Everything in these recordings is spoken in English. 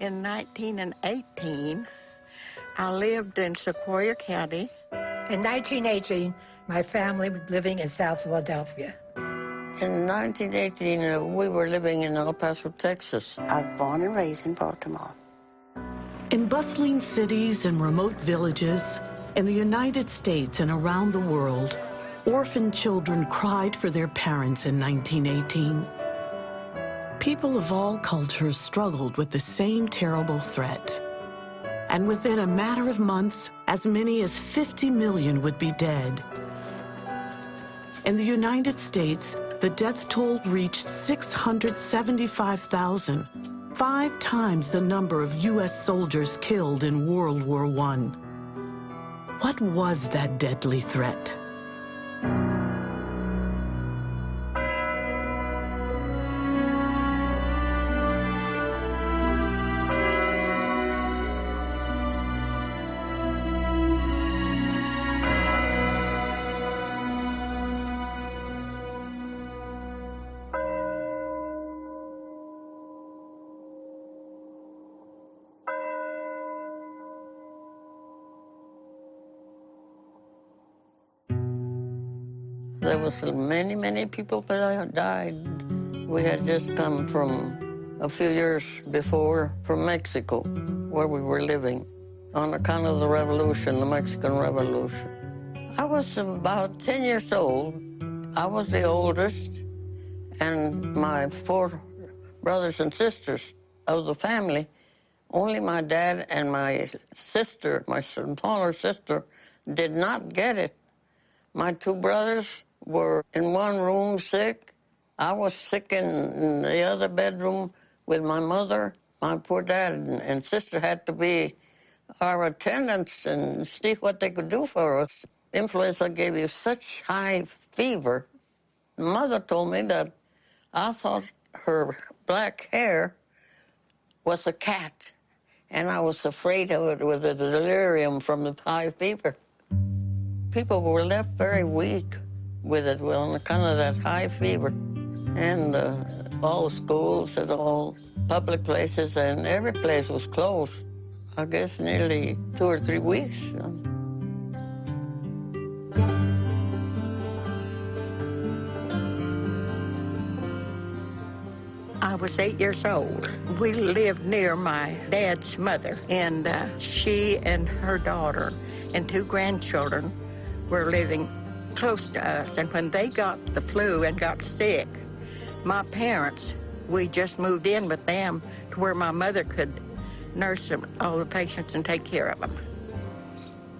In 1918, I lived in Sequoia County. In 1918, my family was living in South Philadelphia. In 1918, we were living in El Paso, Texas. I was born and raised in Baltimore. In bustling cities and remote villages, in the United States and around the world, orphan children cried for their parents in 1918. People of all cultures struggled with the same terrible threat. And within a matter of months, as many as 50 million would be dead. In the United States, the death toll reached 675,000, 5 times the number of U.S. soldiers killed in World War I. What was that deadly threat? There was many, many people that died. We had just come from a few years before from Mexico, where we were living, on account of the revolution, the Mexican Revolution. I was about 10 years old. I was the oldest, and my 4 brothers and sisters of the family, only my dad and my sister, my smaller sister, did not get it. My 2 brothers were in one room sick. I was sick in the other bedroom with my mother. My poor dad and sister had to be our attendants and see what they could do for us. Influenza gave you such high fever. Mother told me that I thought her black hair was a cat, and I was afraid of it with the delirium from the high fever. People were left very weak with it on account of that high fever. And all schools and all public places and every place was closed. I guess nearly 2 or 3 weeks. I was 8 years old. We lived near my dad's mother, and she and her daughter and 2 grandchildren were living close to us. And when they got the flu and got sick, my parents, we just moved in with them to where my mother could nurse them, all the patients, and take care of them.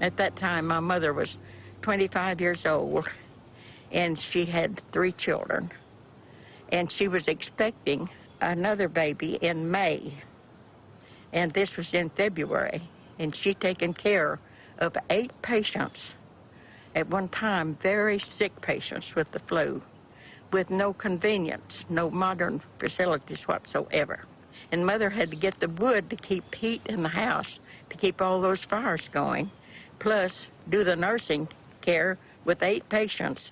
At that time, my mother was 25 years old, and she had 3 children. And she was expecting another baby in May. And this was in February. And she'd taken care of 8 patients at one time, very sick patients with the flu, with no convenience, no modern facilities whatsoever. And Mother had to get the wood to keep heat in the house, to keep all those fires going, plus do the nursing care with 8 patients.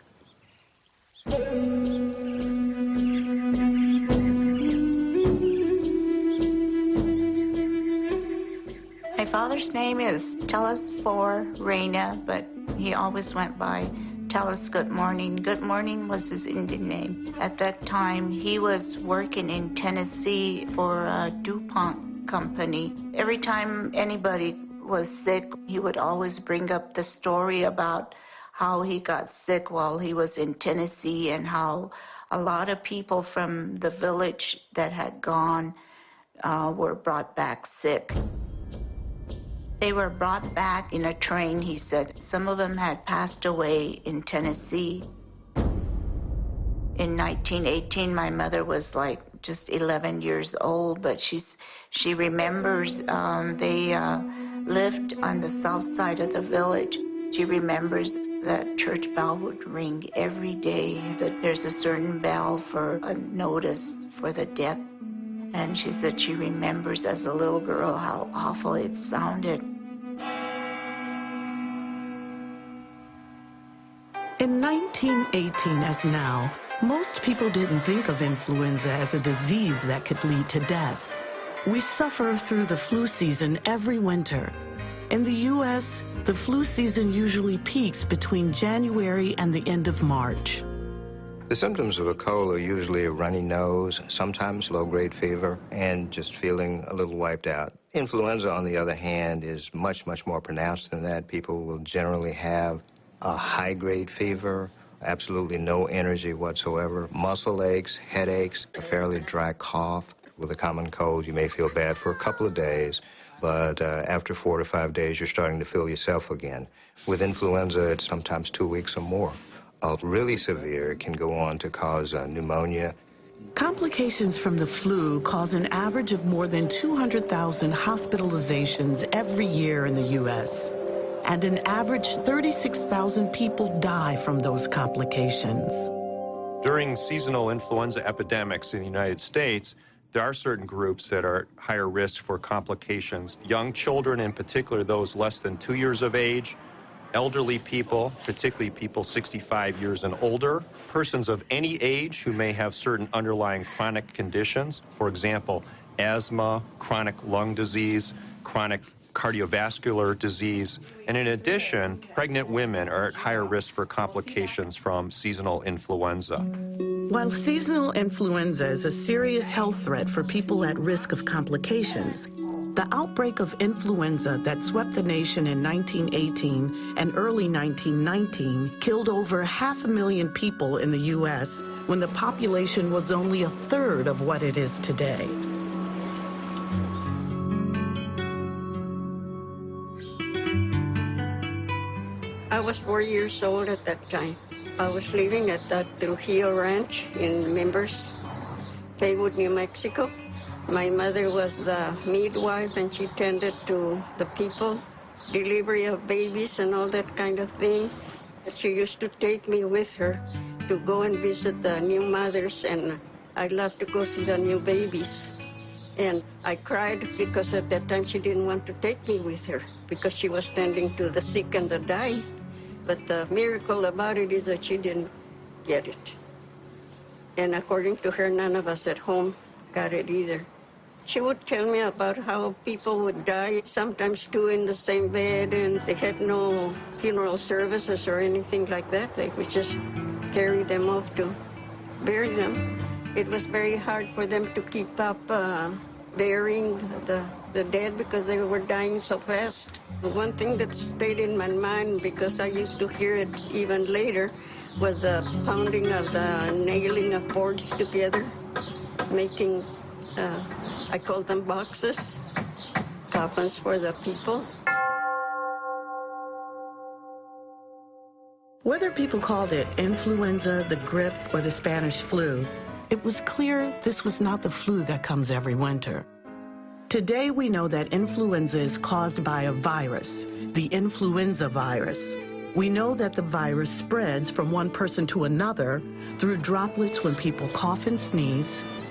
My father's name is Tellus for Reina, but he always went by Tellus Good Morning. Good Morning was his Indian name. At that time, he was working in Tennessee for a DuPont company. Every time anybody was sick, he would always bring up the story about how he got sick while he was in Tennessee and how a lot of people from the village that had gone were brought back sick. They were brought back in a train, he said. Some of them had passed away in Tennessee. In 1918, my mother was like just 11 years old, but she remembers they lived on the south side of the village. She remembers that church bell would ring every day, that there's a certain bell for a notice for the death. And she said she remembers as a little girl how awful it sounded. In 1918, as now, most people didn't think of influenza as a disease that could lead to death. We suffer through the flu season every winter. In the U.S., the flu season usually peaks between January and the end of March. The symptoms of a cold are usually a runny nose, sometimes low-grade fever, and just feeling a little wiped out. Influenza, on the other hand, is much, much more pronounced than that. People will generally have a high-grade fever, absolutely no energy whatsoever, muscle aches, headaches, a fairly dry cough. With a common cold, you may feel bad for a couple of days, but after 4 to 5 days, you're starting to feel yourself again. With influenza, it's sometimes 2 weeks or more. Really severe, it can go on to cause pneumonia. Complications from the flu cause an average of more than 200,000 hospitalizations every year in the U.S. And an average 36,000 people die from those complications. During seasonal influenza epidemics in the United States, there are certain groups that are at higher risk for complications. Young children, in particular those less than 2 years of age, elderly people, particularly people 65 years and older, persons of any age who may have certain underlying chronic conditions, for example, asthma, chronic lung disease, chronic cardiovascular disease, and in addition, pregnant women are at higher risk for complications from seasonal influenza. While seasonal influenza is a serious health threat for people at risk of complications, the outbreak of influenza that swept the nation in 1918 and early 1919 killed over 500,000 people in the U.S. when the population was only a third of what it is today. I was 4 years old at that time. I was living at the Trujillo Ranch in Members, Haywood, New Mexico. My mother was the midwife, and she tended to the people, delivery of babies and all that kind of thing. She used to take me with her to go and visit the new mothers, and I loved to go see the new babies. And I cried because at that time she didn't want to take me with her because she was tending to the sick and the dying. But the miracle about it is that she didn't get it. And according to her, none of us at home got it either. She would tell me about how people would die, sometimes two in the same bed, and they had no funeral services or anything like that. They would just carry them off to bury them. It was very hard for them to keep up burying the dead because they were dying so fast. One thing that stayed in my mind, because I used to hear it even later, was the pounding of the nailing of boards together, making, I call them boxes, coffins for the people. Whether people called it influenza, the grip, or the Spanish flu, it was clear this was not the flu that comes every winter. Today we know that influenza is caused by a virus, the influenza virus. We know that the virus spreads from one person to another through droplets when people cough and sneeze,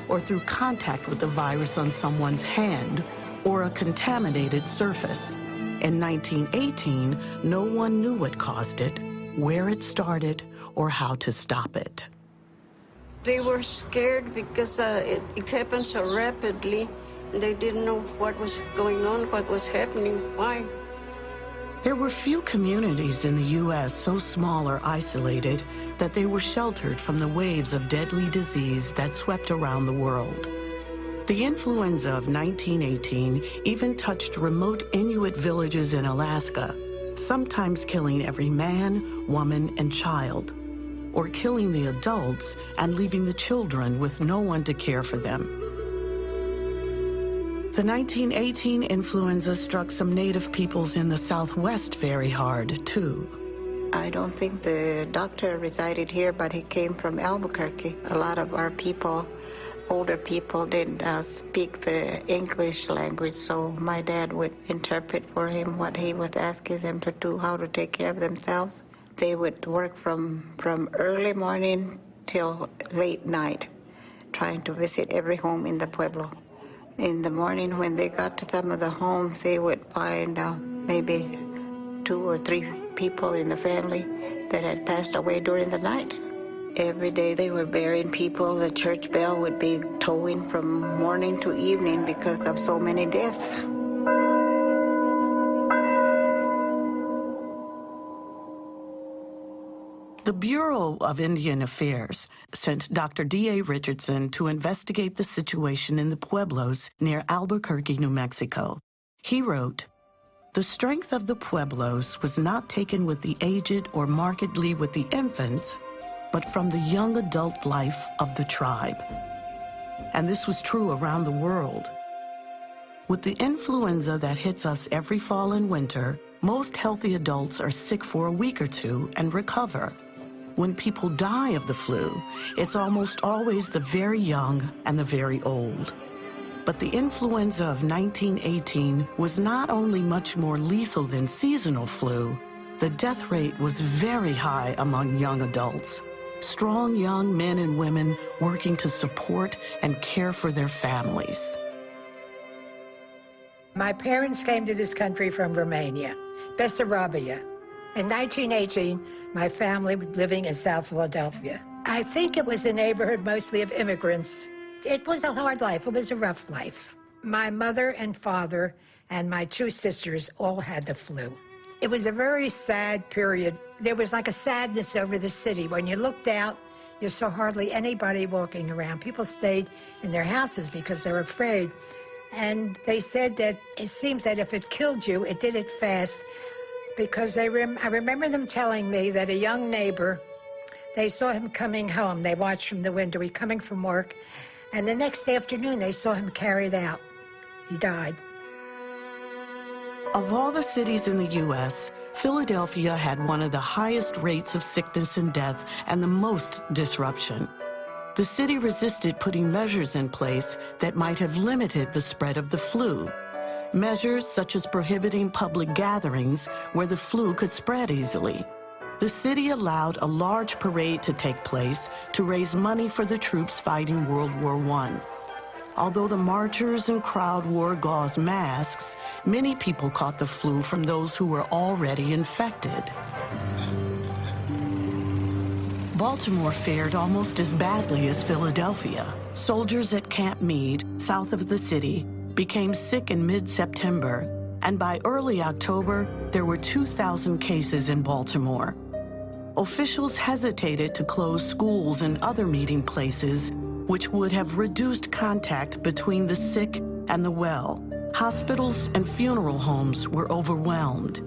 or through contact with the virus on someone's hand or a contaminated surface. In 1918, no one knew what caused it, where it started, or how to stop it. They were scared because it happened so rapidly. They didn't know what was going on, what was happening, why. There were few communities in the U.S. so small or isolated that they were sheltered from the waves of deadly disease that swept around the world. The influenza of 1918 even touched remote Inuit villages in Alaska, sometimes killing every man, woman, and child, or killing the adults and leaving the children with no one to care for them. The 1918 influenza struck some native peoples in the Southwest very hard, too. I don't think the doctor resided here, but he came from Albuquerque. A lot of our people, older people, didn't speak the English language, so my dad would interpret for him what he was asking them to do, how to take care of themselves. They would work from early morning till late night, trying to visit every home in the pueblo. In the morning, when they got to some of the homes, they would find maybe 2 or 3 people in the family that had passed away during the night. Every day they were burying people. The church bell would be tolling from morning to evening because of so many deaths. The Bureau of Indian Affairs sent Dr. D.A. Richardson to investigate the situation in the pueblos near Albuquerque, New Mexico. He wrote, "The strength of the pueblos was not taken with the aged or markedly with the infants, but from the young adult life of the tribe." And this was true around the world. With the influenza that hits us every fall and winter, most healthy adults are sick for a week or two and recover. When people die of the flu, it's almost always the very young and the very old. But the influenza of 1918 was not only much more lethal than seasonal flu, the death rate was very high among young adults. Strong young men and women working to support and care for their families. My parents came to this country from Romania, Bessarabia. In 1918, my family was living in South Philadelphia. I think it was a neighborhood mostly of immigrants. It was a hard life. It was a rough life. My mother and father and my two sisters all had the flu. It was a very sad period. There was like a sadness over the city. When you looked out, you saw hardly anybody walking around. People stayed in their houses because they were afraid. And they said that it seems that if it killed you, it did it fast. Because I remember them telling me that a young neighbor, they saw him coming home. They watched from the window, he coming from work. And the next afternoon, they saw him carried out. He died. Of all the cities in the U.S., Philadelphia had one of the highest rates of sickness and death and the most disruption. The city resisted putting measures in place that might have limited the spread of the flu. Measures such as prohibiting public gatherings where the flu could spread easily. The city allowed a large parade to take place to raise money for the troops fighting World War I. Although the marchers and crowd wore gauze masks, many people caught the flu from those who were already infected. Baltimore fared almost as badly as Philadelphia. Soldiers at Camp Meade, south of the city, became sick in mid-September, and by early October, there were 2,000 cases in Baltimore. Officials hesitated to close schools and other meeting places, which would have reduced contact between the sick and the well. Hospitals and funeral homes were overwhelmed,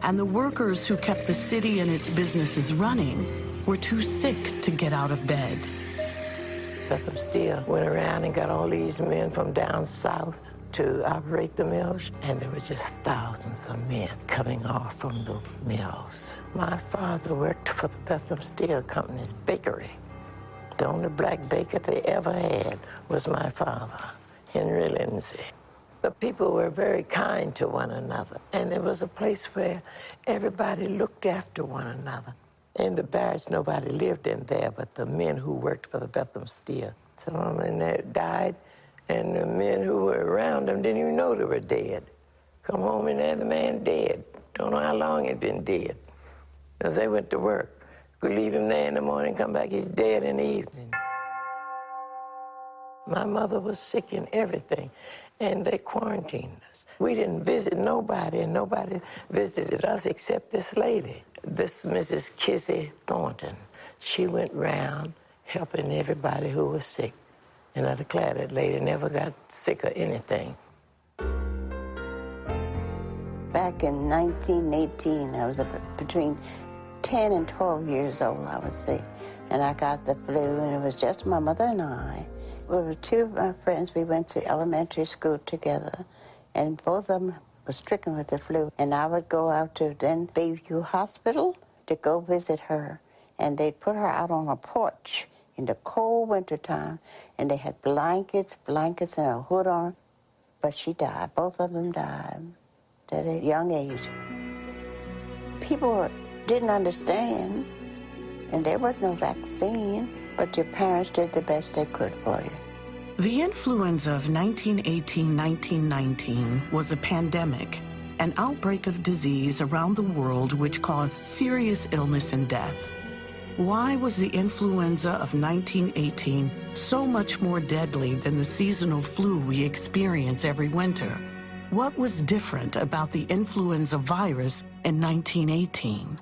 and the workers who kept the city and its businesses running were too sick to get out of bed. Vesves Steel went around and got all these men from down south to operate the mills, and there were just thousands of men coming off from the mills. My father worked for the Vesves Steel Company's bakery. The only black baker they ever had was my father, Henry Lindsay. The people were very kind to one another, and it was a place where everybody looked after one another. In the barracks, nobody lived in there but the men who worked for the Vesves Steel. Some of them in there died, and the men who were around them didn't even know they were dead. Come home and there, the man dead. Don't know how long he'd been dead. As they went to work, could leave him there in the morning, come back, he's dead in the evening. My mother was sick and everything, and they quarantined us. We didn't visit nobody, and nobody visited us except this lady, this Mrs. Kizzy Thornton. She went round helping everybody who was sick. And I declare that lady never got sick or anything. Back in 1918, I was between 10 and 12 years old, I would say. And I got the flu, and it was just my mother and I. We were two of my friends. We went to elementary school together, and both of them were stricken with the flu. And I would go out to then Bayview Hospital to go visit her. And they'd put her out on a porch in the cold winter time, and they had blankets and a hood on. But she died. Both of them died at a young age. People didn't understand, and there was no vaccine, but your parents did the best they could for you. The influenza of 1918-1919 was a pandemic, an outbreak of disease around the world which caused serious illness and death. Why was the influenza of 1918 so much more deadly than the seasonal flu we experience every winter? What was different about the influenza virus in 1918?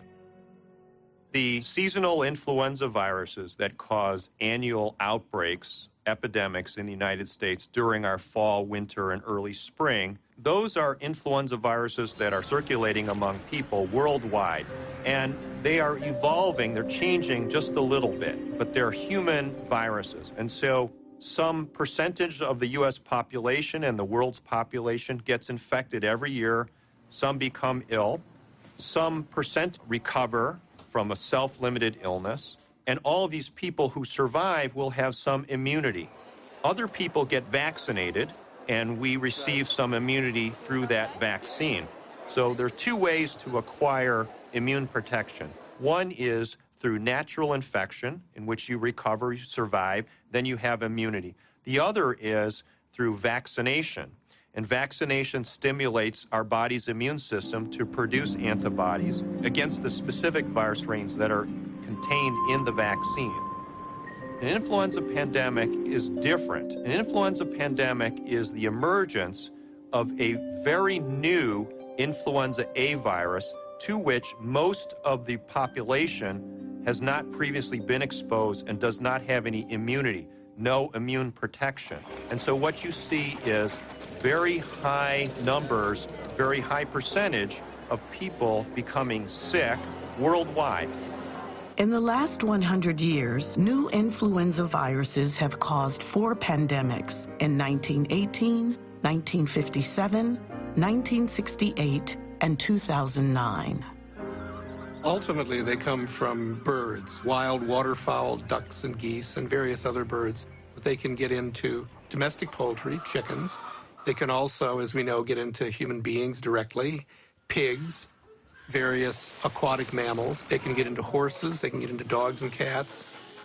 The seasonal influenza viruses that cause annual outbreaks, epidemics in the United States during our fall, winter, and early spring, those are influenza viruses that are circulating among people worldwide. And they are evolving, they're changing just a little bit, but they're human viruses. And so some percentage of the U.S. population and the world's population gets infected every year. Some become ill. Some percent recover from a self-limited illness, and all of these people who survive will have some immunity. Other people get vaccinated, and we receive some immunity through that vaccine. So there are two ways to acquire immune protection. One is through natural infection, in which you recover, you survive, then you have immunity. The other is through vaccination. And vaccination stimulates our body's immune system to produce antibodies against the specific virus strains that are contained in the vaccine. An influenza pandemic is different. An influenza pandemic is the emergence of a very new influenza A virus to which most of the population has not previously been exposed and does not have any immunity, no immune protection. And so what you see is very high numbers, very high percentage of people becoming sick worldwide. In the last 100 years, new influenza viruses have caused 4 pandemics in 1918, 1957, 1968, and 2009. Ultimately, they come from birds, wild waterfowl, ducks and geese, and various other birds. They can get into domestic poultry, chickens. They can also, as we know, get into human beings directly, pigs, various aquatic mammals. They can get into horses. They can get into dogs and cats.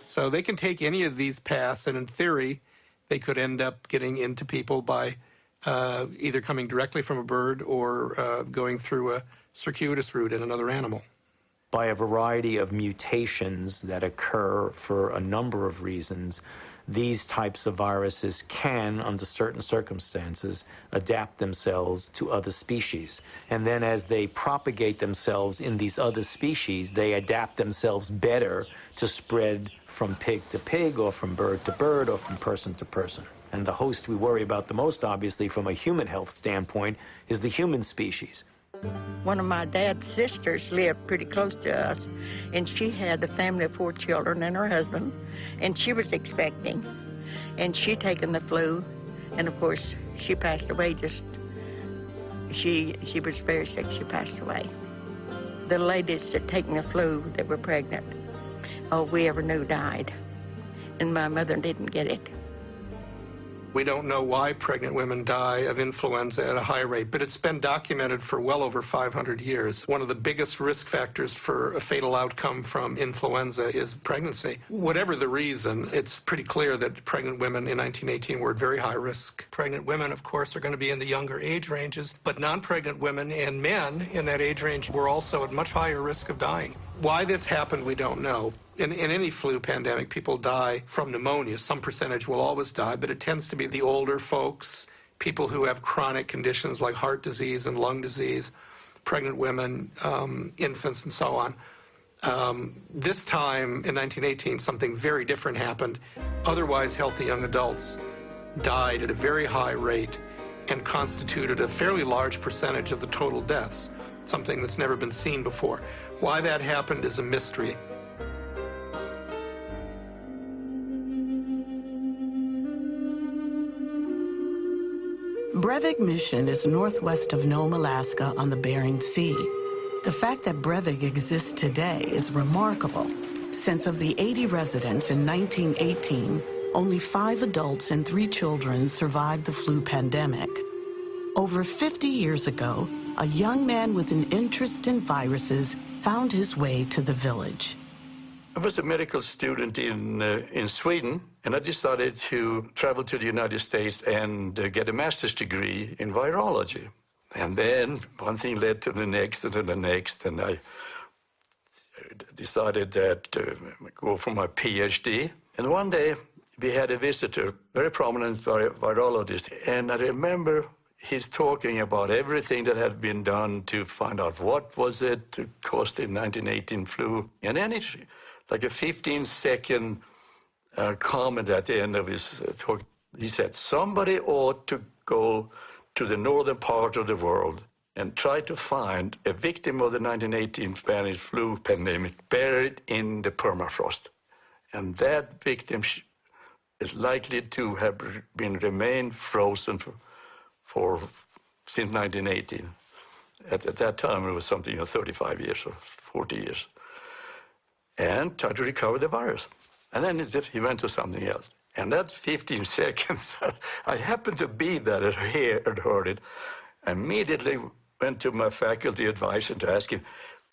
So they can take any of these paths, and in theory, they could end up getting into people by either coming directly from a bird or going through a circuitous route in another animal. By a variety of mutations that occur for a number of reasons, these types of viruses can, under certain circumstances, adapt themselves to other species. And then as they propagate themselves in these other species, they adapt themselves better to spread from pig to pig, or from bird to bird, or from person to person. And the host we worry about the most, obviously, from a human health standpoint, is the human species. One of my dad's sisters lived pretty close to us, and she had a family of 4 children and her husband, and she was expecting, and she taken the flu, and of course she passed away. She was very sick. She passed away. The ladies that taken the flu that were pregnant, all we ever knew died, and my mother didn't get it. We don't know why pregnant women die of influenza at a high rate, but it's been documented for well over 500 years. One of the biggest risk factors for a fatal outcome from influenza is pregnancy. Whatever the reason, it's pretty clear that pregnant women in 1918 were at very high risk. Pregnant women, of course, are going to be in the younger age ranges, but non-pregnant women and men in that age range were also at much higher risk of dying. Why this happened, we don't know. In any flu pandemic, people die from pneumonia. Some percentage will always die, but it tends to be the older folks, people who have chronic conditions like heart disease and lung disease, pregnant women, infants, and so on. This time, in 1918, something very different happened. Otherwise healthy young adults died at a very high rate and constituted a fairly large percentage of the total deaths, something that's never been seen before. Why that happened is a mystery. Brevik Mission is northwest of Nome, Alaska on the Bering Sea. The fact that Brevik exists today is remarkable, since of the 80 residents in 1918, only 5 adults and 3 children survived the flu pandemic. Over 50 years ago, a young man with an interest in viruses found his way to the village. I was a medical student in Sweden, and I decided to travel to the United States and get a master's degree in virology. And then one thing led to the next and to the next, and decided that go for my PhD. And one day we had a visitor, very prominent virologist, and I remember he's talking about everything that had been done to find out what was it caused the 1918 flu. And then it's like a 15-second comment at the end of his talk. He said, somebody ought to go to the northern part of the world and try to find a victim of the 1918 Spanish flu pandemic buried in the permafrost. And that victim is likely to have remained frozen since 1918. At that time, it was something like 35 years or 40 years. And try to recover the virus. And then he went to something else. And that 15 seconds, I happened to be there and heard it. I immediately went to my faculty advisor to ask him,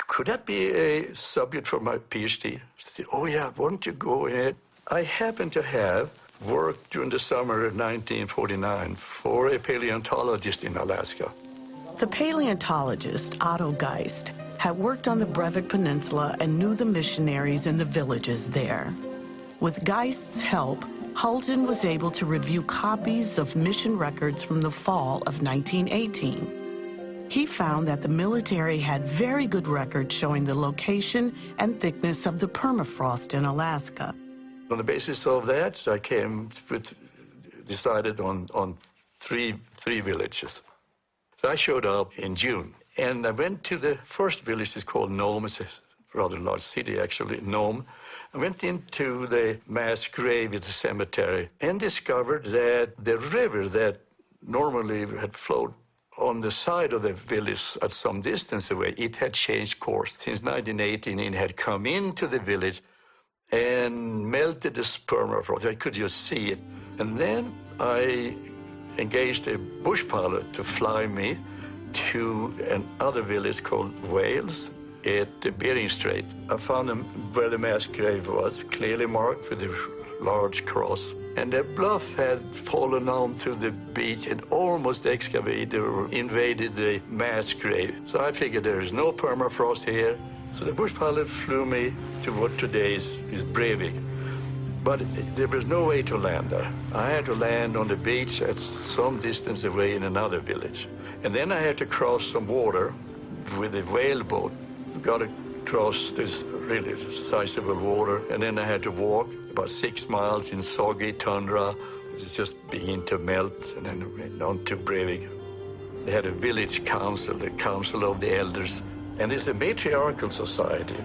could that be a subject for my PhD? He said, oh yeah, why don't you go ahead? I happen to have worked during the summer of 1949 for a paleontologist in Alaska. The paleontologist, Otto Geist, had worked on the Breivik Peninsula and knew the missionaries and the villages there. With Geist's help, Hulton was able to review copies of mission records from the fall of 1918. He found that the military had very good records showing the location and thickness of the permafrost in Alaska. On the basis of that, I decided on three villages. So I showed up in June, and I went to the first village. It's called Nome. It's a rather large city, actually, Nome. I went into the mass grave at the cemetery and discovered that the river that normally had flowed on the side of the village at some distance away, it had changed course. Since 1918, it had come into the village and melted the permafrost. I could just see it. And then I engaged a bush pilot to fly me to another village called Wales at the Bering Strait. I found where the mass grave was, clearly marked with a large cross. And the bluff had fallen onto the beach and almost excavated or invaded the mass grave. So I figured there is no permafrost here. So the bush pilot flew me to what today is Breivik. But there was no way to land there. I had to land on the beach at some distance away in another village. And then I had to cross some water with a whaleboat. Got across this really sizable water, and then I had to walk about 6 miles in soggy tundra. It's just beginning to melt, and then went on to Breivik. They had a village council, the Council of the Elders, and it's a matriarchal society.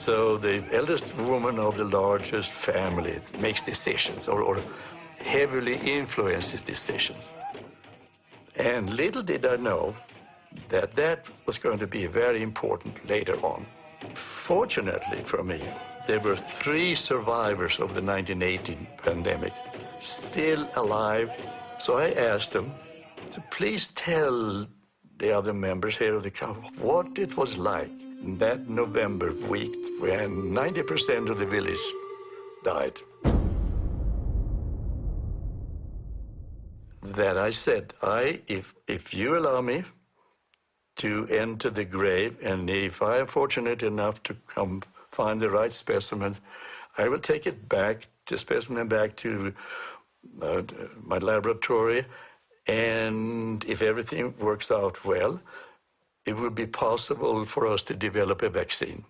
So the eldest woman of the largest family makes decisions or heavily influences decisions. And little did I know that was going to be very important later on. Fortunately for me, there were 3 survivors of the 1918 pandemic still alive. So I asked them to please tell the other members here of the council what it was like that November week when 90% of the village died. That I said, if you allow me to enter the grave, and if I am fortunate enough to come find the right specimen, I will take it back, the specimen back to my laboratory, and if everything works out well, it will be possible for us to develop a vaccine.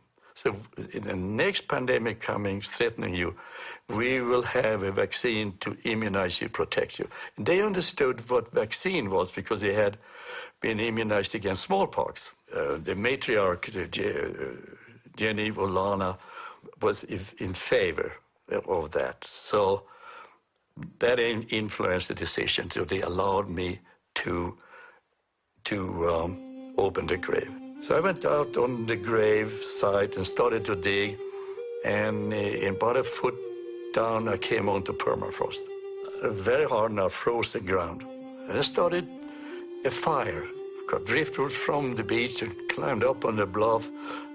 So in the next pandemic coming, threatening you, we will have a vaccine to immunize you, protect you. And they understood what vaccine was because they had been immunized against smallpox. The matriarch, Jenny Olana, was in favor of that. So that influenced the decision. So they allowed me to open the grave. So I went out on the grave site and started to dig, and about a foot down I came onto permafrost. Very hard now, frozen ground. And I started a fire. Got driftwood from the beach and climbed up on the bluff,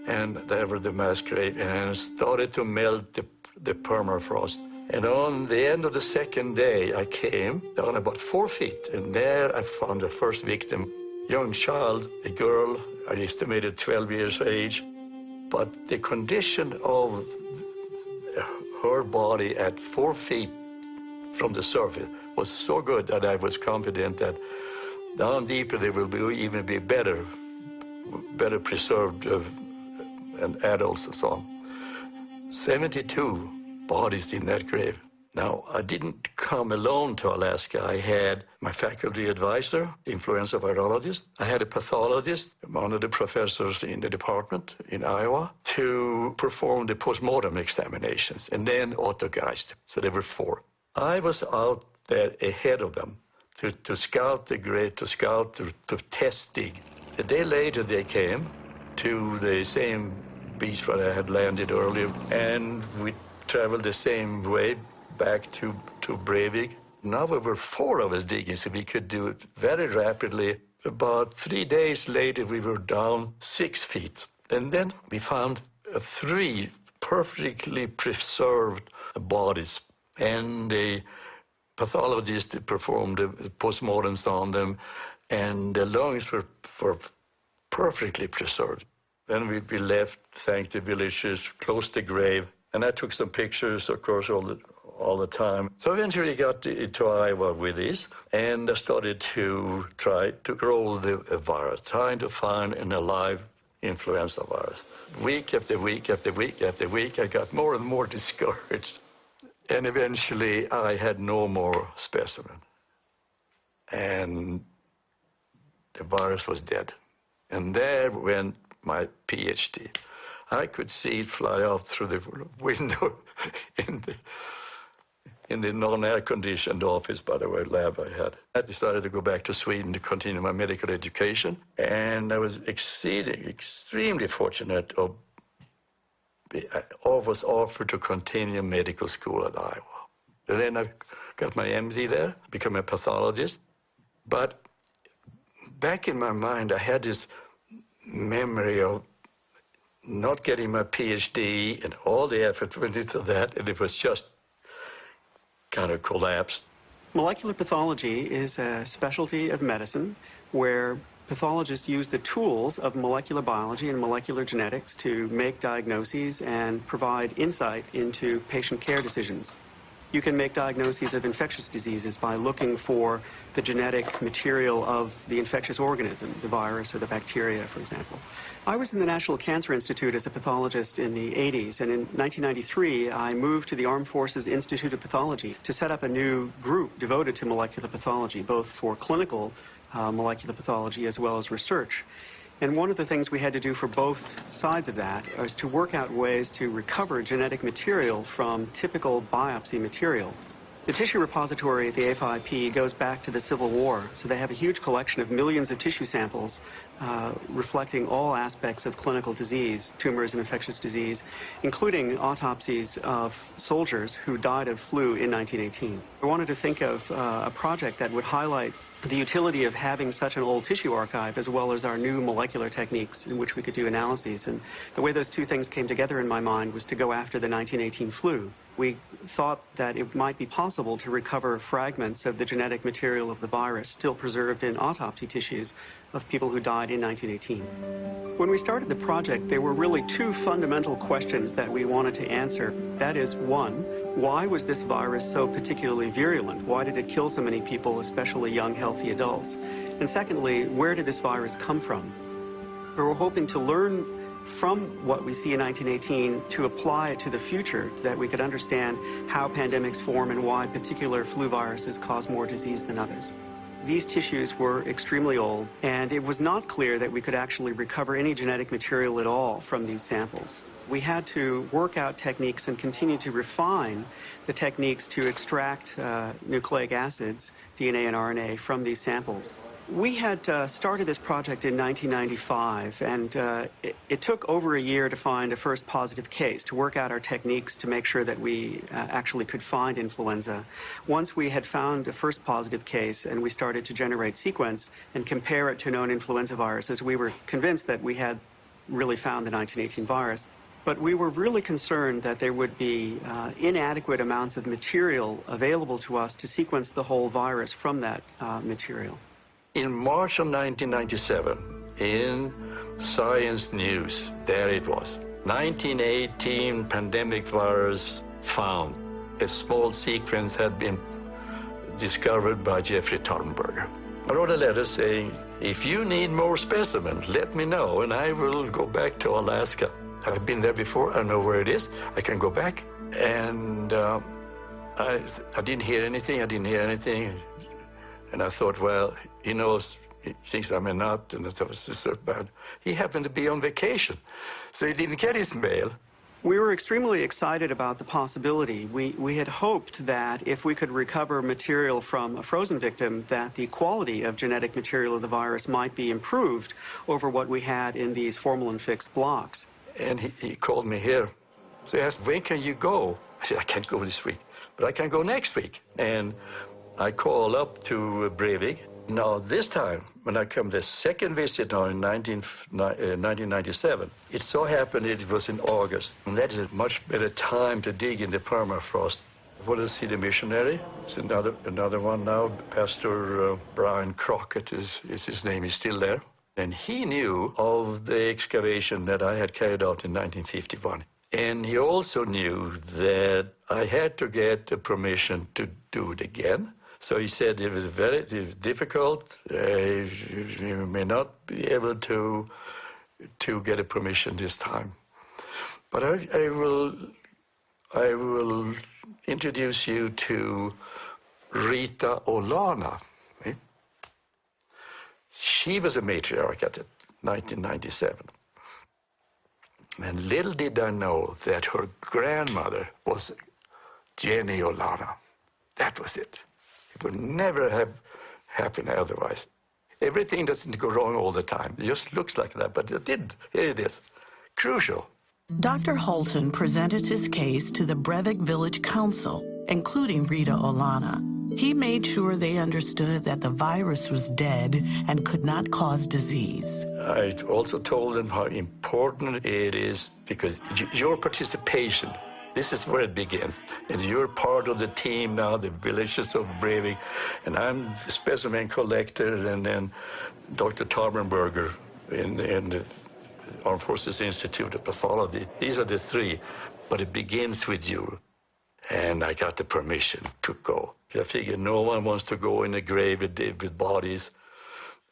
and there were the mass grave, and started to melt the permafrost. And on the end of the second day, I came down about 4 feet, and there I found the first victim. Young child, a girl, I estimated 12 years of age. But the condition of her body at 4 feet from the surface was so good that I was confident that down deeper they will even be better preserved and adults and so on. 72 bodies in that grave. Now, I didn't come alone to Alaska. I had my faculty advisor, influenza virologist. I had a pathologist, one of the professors in the department in Iowa, to perform the postmortem examinations, and then autogeist. So there were 4. I was out there ahead of them to scout the grave, to test dig. A day later, they came to the same beach where I had landed earlier, and we traveled the same way back to Breivik. Now there were 4 of us digging, so we could do it very rapidly. About 3 days later, we were down 6 feet. And then we found 3 perfectly preserved bodies. And the pathologist performed postmortems on them, and the lungs were perfectly preserved. Then we left, thanked the villagers, closed the grave, and I took some pictures, of course, all the time. So eventually I got to Iowa with this, and I started to try to grow the virus, trying to find an alive influenza virus. Week after week after week after week, I got more and more discouraged. And eventually I had no more specimen. And the virus was dead. And there went my PhD. I could see it fly out through the window in the non-air-conditioned office, by the way, lab I had. I decided to go back to Sweden to continue my medical education, and I was extremely fortunate. I was offered to continue medical school at Iowa. And then I got my MD there, became a pathologist. But back in my mind, I had this memory of not getting my PhD and all the effort went into that, and it was just kind of collapsed. Molecular pathology is a specialty of medicine where pathologists use the tools of molecular biology and molecular genetics to make diagnoses and provide insight into patient care decisions. You can make diagnoses of infectious diseases by looking for the genetic material of the infectious organism, the virus or the bacteria, for example. I was in the National Cancer Institute as a pathologist in the 80s, and in 1993 I moved to the Armed Forces Institute of Pathology to set up a new group devoted to molecular pathology, both for clinical molecular pathology as well as research. And one of the things we had to do for both sides of that was to work out ways to recover genetic material from typical biopsy material. The tissue repository at the AFIP goes back to the Civil War, so they have a huge collection of millions of tissue samples reflecting all aspects of clinical disease, tumors and infectious disease, including autopsies of soldiers who died of flu in 1918. I wanted to think of a project that would highlight the utility of having such an old tissue archive as well as our new molecular techniques in which we could do analyses. And the way those two things came together in my mind was to go after the 1918 flu. We thought that it might be possible to recover fragments of the genetic material of the virus still preserved in autopsy tissues of people who died in 1918. When we started the project, there were really 2 fundamental questions that we wanted to answer. That is, 1, why was this virus so particularly virulent? Why did it kill so many people, especially young, healthy adults? And secondly, where did this virus come from? We were hoping to learn from what we see in 1918 to apply it to the future, that we could understand how pandemics form and why particular flu viruses cause more disease than others. These tissues were extremely old, and it was not clear that we could actually recover any genetic material at all from these samples. We had to work out techniques and continue to refine the techniques to extract nucleic acids, DNA and RNA, from these samples. We had started this project in 1995, and it took over a year to find a first positive case, to work out our techniques to make sure that we actually could find influenza. Once we had found a first positive case and we started to generate sequence and compare it to known influenza viruses, we were convinced that we had really found the 1918 virus. But we were really concerned that there would be inadequate amounts of material available to us to sequence the whole virus from that material. In March of 1997, in Science News, there it was. 1918 pandemic virus found. A small sequence had been discovered by Jeffrey Tarnberger. I wrote a letter saying, if you need more specimens, let me know, and I will go back to Alaska. I've been there before. I know where it is. I can go back. And I didn't hear anything. And I thought, well, he knows, he thinks I'm a nut, and that was just so bad. He happened to be on vacation, so he didn't get his mail. We were extremely excited about the possibility. We had hoped that if we could recover material from a frozen victim, that the quality of genetic material of the virus might be improved over what we had in these formalin-fixed blocks. And he called me here. So he asked, when can you go? I said, I can't go this week, but I can go next week. And I called up to Breivik. Now, this time, when I come the second visit now in 1997, it so happened it was in August. And that is a much better time to dig in the permafrost. What is he, the missionary? It's another one now. Pastor Brian Crockett is his name. He's still there. And he knew of the excavation that I had carried out in 1951. And he also knew that I had to get the permission to do it again. So he said it was very difficult. You may not be able to get a permission this time. But I will introduce you to Rita Olana. She was a matriarch at 1997. And little did I know that her grandmother was Jenny Olana. That was it. It would never have happened otherwise. Everything doesn't go wrong all the time. It just looks like that, but it did. Here it is. Crucial. Dr. Holton presented his case to the Breivik Village Council, including Rita Olana. He made sure they understood that the virus was dead and could not cause disease. I also told them how important it is, because your participation, this is where it begins. And you're part of the team now, the villages of Breivik, and I'm the specimen collector, and then Dr. Tarnberger in the Armed Forces Institute of Pathology. These are the three, but it begins with you. And I got the permission to go. I figured no one wants to go in a grave with bodies.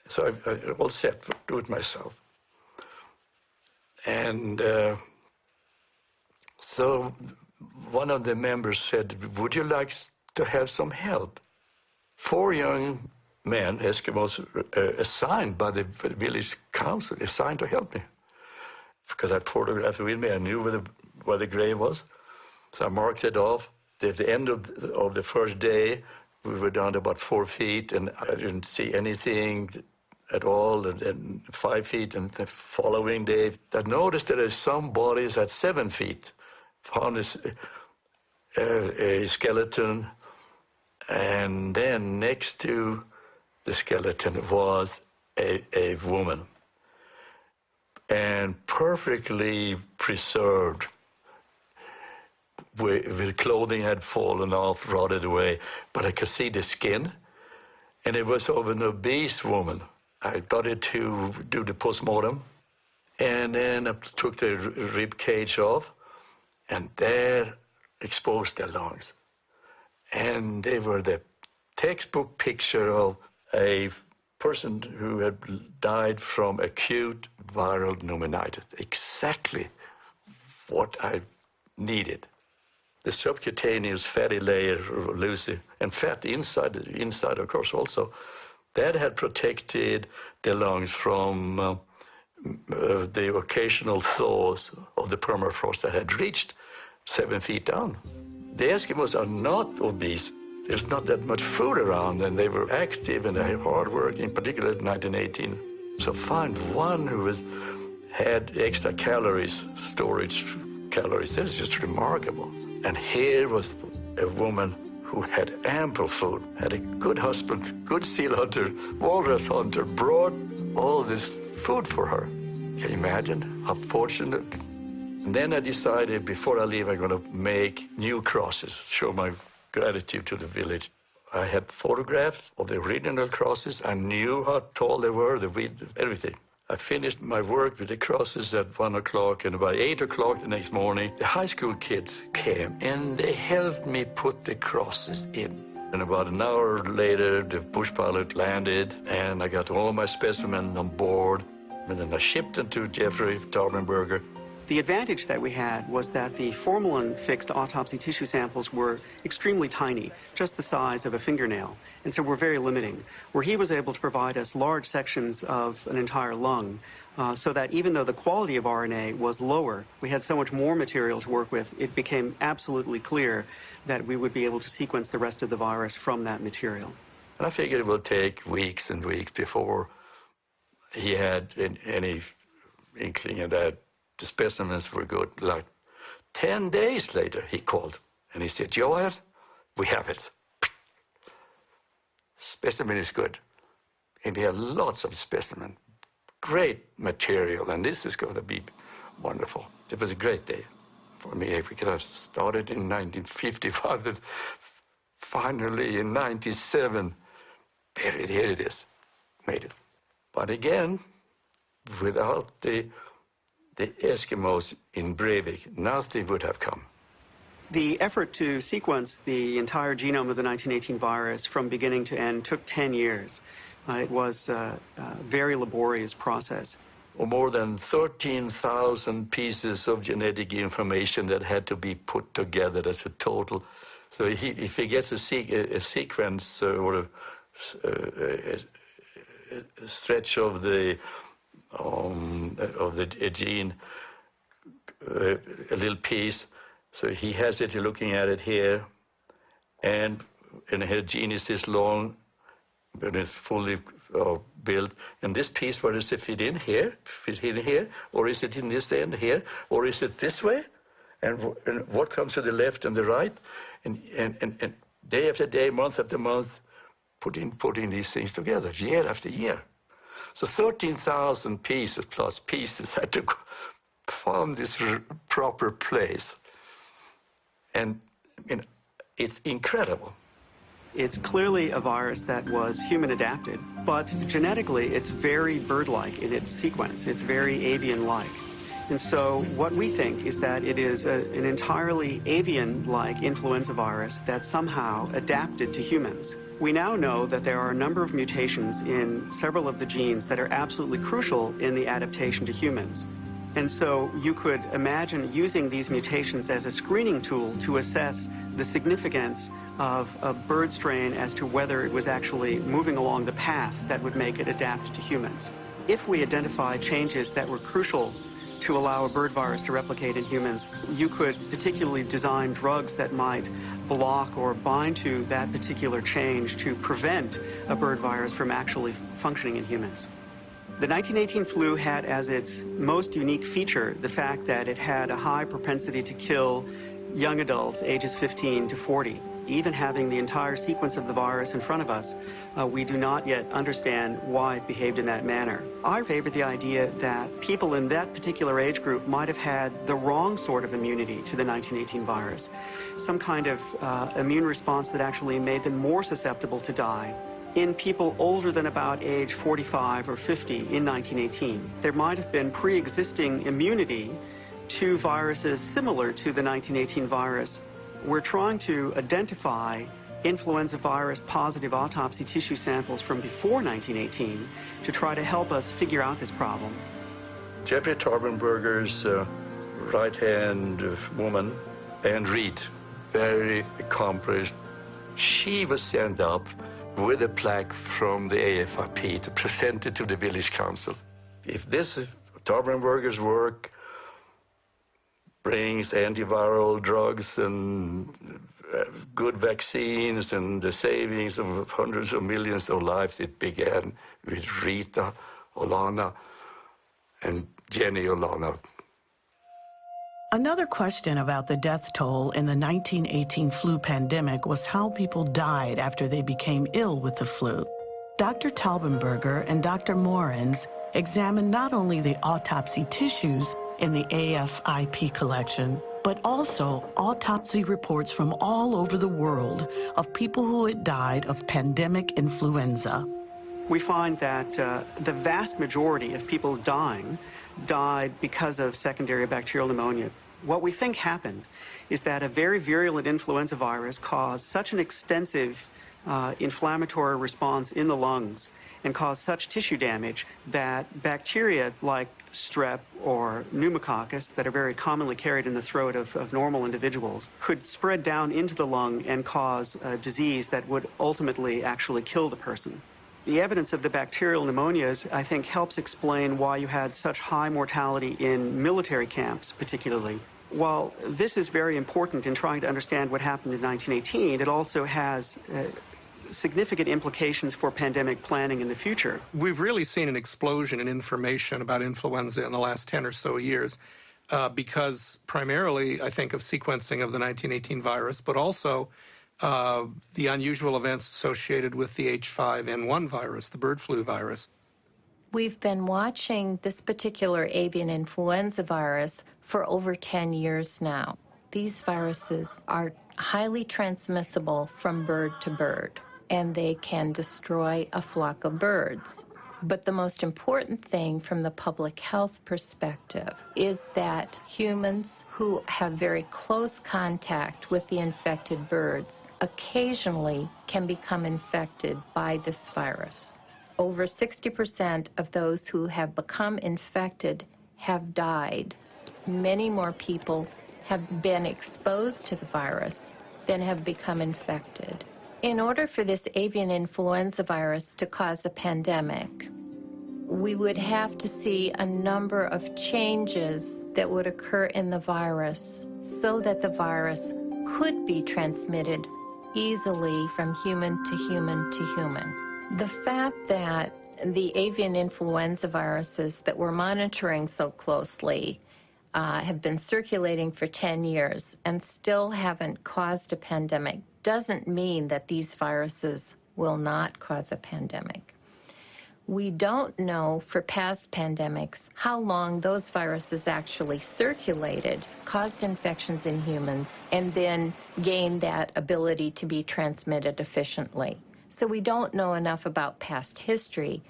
So I all set to do it myself. And so one of the members said, would you like to have some help? 4 young men, Eskimos, assigned by the village council, assigned to help me. Because I photographed it with me, I knew where the grave was. So I marked it off. At the end of the first day, we were down to about 4 feet, and I didn't see anything at all. And then 5 feet, and the following day, I noticed that there's some bodies at 7 feet. Found a skeleton, and then next to the skeleton was a woman, and perfectly preserved. With clothing had fallen off, rotted away, but I could see the skin, and it was of an obese woman. I got it to do the postmortem, and then I took the rib cage off, and there exposed the lungs. And they were the textbook picture of a person who had died from acute viral pneumonitis. Exactly what I needed. The subcutaneous fatty layer, Lucy, and fat inside, of course, also, that had protected the lungs from the occasional thaws of the permafrost that had reached 7 feet down. The Eskimos are not obese. There's not that much food around, and they were active and they had hard work, in particular in 1918. So find one who had extra calories, storage calories. That's just remarkable. And here was a woman who had ample food, had a good husband, good seal hunter, walrus hunter, brought all this food for her. Can you imagine how fortunate? And then I decided, before I leave, I'm going to make new crosses, show my gratitude to the village. I had photographs of the original crosses. I knew how tall they were, the width, everything. I finished my work with the crosses at 1 o'clock, and by 8 o'clock the next morning, the high school kids came, and they helped me put the crosses in. And about an hour later, the bush pilot landed, and I got all my specimens on board, and then I shipped them to Jeffrey Tarpenberger. The advantage that we had was that the formalin-fixed autopsy tissue samples were extremely tiny, just the size of a fingernail, and so were very limiting, where he was able to provide us large sections of an entire lung, so that even though the quality of RNA was lower, we had so much more material to work with, it became absolutely clear that we would be able to sequence the rest of the virus from that material. And I figured it would take weeks and weeks before he had any inkling of that the specimens were good. Like 10 days later, he called and he said, Joel, we have it. Specimen is good. And we have lots of specimen. Great material, and this is going to be wonderful. It was a great day for me. If we could have started in 1955, and finally in 97, here it is, made it. But again, without the Eskimos in Breivik, nothing would have come. The effort to sequence the entire genome of the 1918 virus from beginning to end took 10 years. It was a very laborious process. More than 13,000 pieces of genetic information that had to be put together as a total. So if he gets a sequence or a stretch of the gene, a little piece, so he has it looking at it here, and her gene is this long, and it's fully built, and this piece, where does it fit in here, or is it in this end here, or is it this way, and what comes to the left and the right, and day after day, month after month, putting these things together, year after year. So 13,000 pieces plus pieces had to form this proper place. And it's incredible. It's clearly a virus that was human adapted, but genetically it's very bird-like in its sequence. It's very avian-like. And so what we think is that it is an entirely avian-like influenza virus that somehow adapted to humans. We now know that there are a number of mutations in several of the genes that are absolutely crucial in the adaptation to humans. And so you could imagine using these mutations as a screening tool to assess the significance of a bird strain as to whether it was actually moving along the path that would make it adapt to humans. If we identify changes that were crucial to allow a bird virus to replicate in humans, you could particularly design drugs that might block or bind to that particular change to prevent a bird virus from actually functioning in humans. The 1918 flu had as its most unique feature the fact that it had a high propensity to kill young adults ages 15 to 40. Even having the entire sequence of the virus in front of us, we do not yet understand why it behaved in that manner. I favor the idea that people in that particular age group might have had the wrong sort of immunity to the 1918 virus, some kind of immune response that actually made them more susceptible to die. In people older than about age 45 or 50 in 1918, there might have been pre-existing immunity to viruses similar to the 1918 virus. We're trying to identify influenza virus positive autopsy tissue samples from before 1918 to try to help us figure out this problem. Jeffrey Tarpenberger's right-hand woman, Anne Reed, very accomplished. She was sent up with a plaque from the AFIP to present it to the village council. If this Tarpenberger's work brings antiviral drugs and good vaccines and the savings of hundreds of millions of lives, it began with Rita Olana and Jenny Olana. Another question about the death toll in the 1918 flu pandemic was how people died after they became ill with the flu. Dr. Tarpenberger and Dr. Morens examined not only the autopsy tissues in the AFIP collection, but also autopsy reports from all over the world of people who had died of pandemic influenza. we find that the vast majority of people dying died because of secondary bacterial pneumonia. What we think happened is that a very virulent influenza virus caused such an extensive inflammatory response in the lungs and caused such tissue damage that bacteria like strep or pneumococcus that are very commonly carried in the throat of normal individuals could spread down into the lung and cause a disease that would ultimately actually kill the person. The evidence of the bacterial pneumonias, I think, helps explain why you had such high mortality in military camps, particularly. While this is very important in trying to understand what happened in 1918, it also has significant implications for pandemic planning in the future. We've really seen an explosion in information about influenza in the last 10 or so years because primarily, I think, of sequencing of the 1918 virus, but also the unusual events associated with the H5N1 virus, the bird flu virus. We've been watching this particular avian influenza virus for over 10 years now. These viruses are highly transmissible from bird to bird, and they can destroy a flock of birds. But the most important thing from the public health perspective is that humans who have very close contact with the infected birds occasionally can become infected by this virus. Over 60% of those who have become infected have died. Many more people have been exposed to the virus than have become infected. In order for this avian influenza virus to cause a pandemic, we would have to see a number of changes that would occur in the virus so that the virus could be transmitted easily from human to human to human. The fact that the avian influenza viruses that we're monitoring so closely have been circulating for 10 years and still haven't caused a pandemic doesn't mean that these viruses will not cause a pandemic. We don't know for past pandemics how long those viruses actually circulated, caused infections in humans, and then gained that ability to be transmitted efficiently. So we don't know enough about past history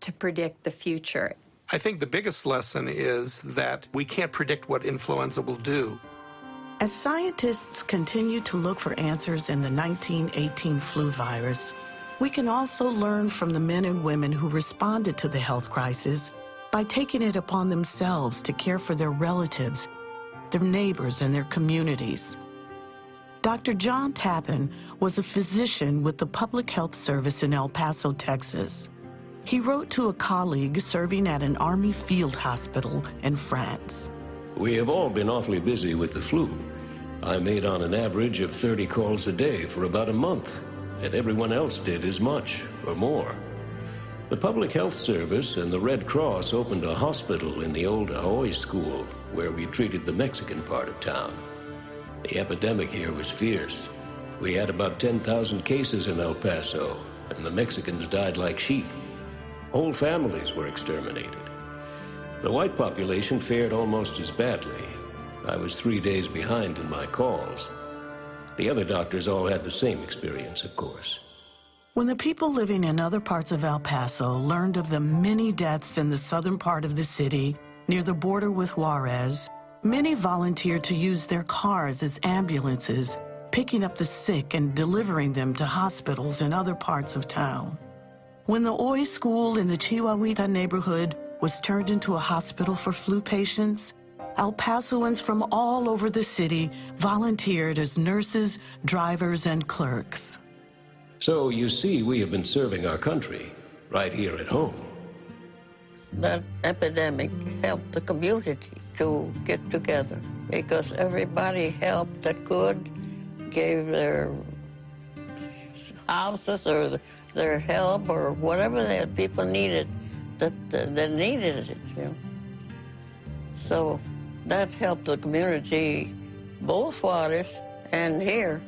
to predict the future. I think the biggest lesson is that we can't predict what influenza will do. As scientists continue to look for answers in the 1918 flu virus, we can also learn from the men and women who responded to the health crisis by taking it upon themselves to care for their relatives, their neighbors, and their communities. Dr. John Tappan was a physician with the Public Health Service in El Paso, Texas. He wrote to a colleague serving at an Army field hospital in France. We have all been awfully busy with the flu. I made on an average of 30 calls a day for about a month, and everyone else did as much or more. The Public Health Service and the Red Cross opened a hospital in the old Ahoy School where we treated the Mexican part of town. The epidemic here was fierce. We had about 10,000 cases in El Paso, and the Mexicans died like sheep. Whole families were exterminated. The white population fared almost as badly. I was 3 days behind in my calls. The other doctors all had the same experience, of course. When the people living in other parts of El Paso learned of the many deaths in the southern part of the city near the border with Juarez, many volunteered to use their cars as ambulances, picking up the sick and delivering them to hospitals in other parts of town. When the Ahoy School in the Chihuahuita neighborhood was turned into a hospital for flu patients, El Pasoans from all over the city volunteered as nurses, drivers, and clerks. So you see, we have been serving our country right here at home. That epidemic helped the community to get together because everybody helped that could, gave their houses or their help or whatever that people needed, that needed it, you know. So that helped the community, both Juarez and here.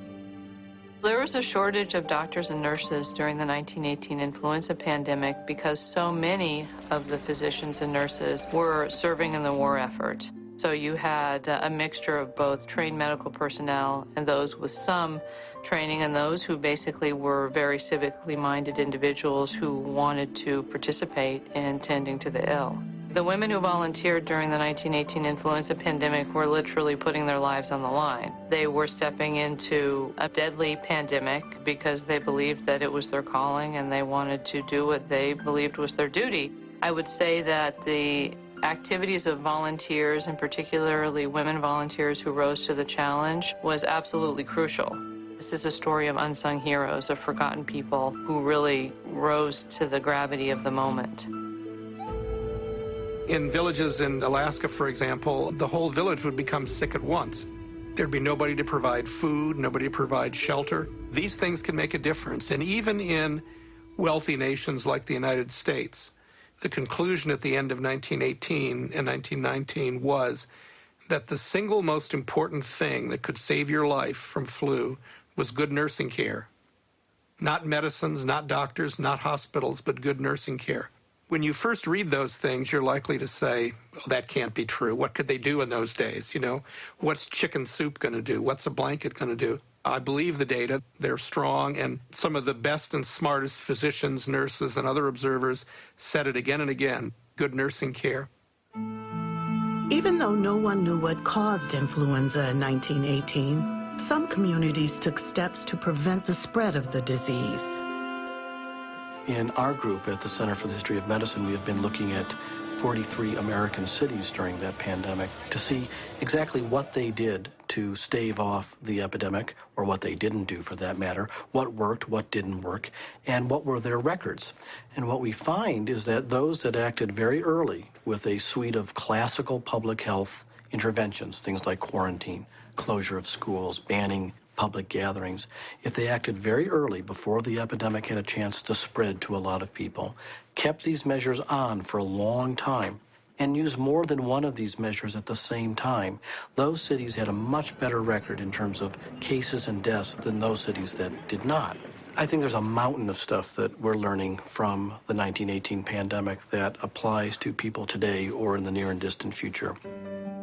There was a shortage of doctors and nurses during the 1918 influenza pandemic because so many of the physicians and nurses were serving in the war effort. So you had a mixture of both trained medical personnel and those with some training, and those who basically were very civically minded individuals who wanted to participate in tending to the ill. The women who volunteered during the 1918 influenza pandemic were literally putting their lives on the line. They were stepping into a deadly pandemic because they believed that it was their calling and they wanted to do what they believed was their duty. I would say that the activities of volunteers, and particularly women volunteers who rose to the challenge, was absolutely crucial. This is a story of unsung heroes, of forgotten people who really rose to the gravity of the moment. In villages in Alaska, for example, the whole village would become sick at once. There'd be nobody to provide food, nobody to provide shelter. These things can make a difference. And even in wealthy nations like the United States, the conclusion at the end of 1918 and 1919 was that the single most important thing that could save your life from flu was good nursing care. Not medicines, not doctors, not hospitals, but good nursing care. When you first read those things, you're likely to say, oh, that can't be true. What could they do in those days? You know, what's chicken soup going to do? What's a blanket going to do? I believe the data. They're strong, and some of the best and smartest physicians, nurses, and other observers said it again and again. Good nursing care. Even though no one knew what caused influenza in 1918, some communities took steps to prevent the spread of the disease. In our group at the Center for the History of Medicine, we have been looking at 43 American cities during that pandemic to see exactly what they did to stave off the epidemic, or what they didn't do for that matter, what worked, what didn't work, and what were their records. And what we find is that those that acted very early with a suite of classical public health interventions, things like quarantine, closure of schools, banning public gatherings, if they acted very early before the epidemic had a chance to spread to a lot of people, kept these measures on for a long time, and used more than one of these measures at the same time, those cities had a much better record in terms of cases and deaths than those cities that did not. I think there's a mountain of stuff that we're learning from the 1918 pandemic that applies to people today or in the near and distant future.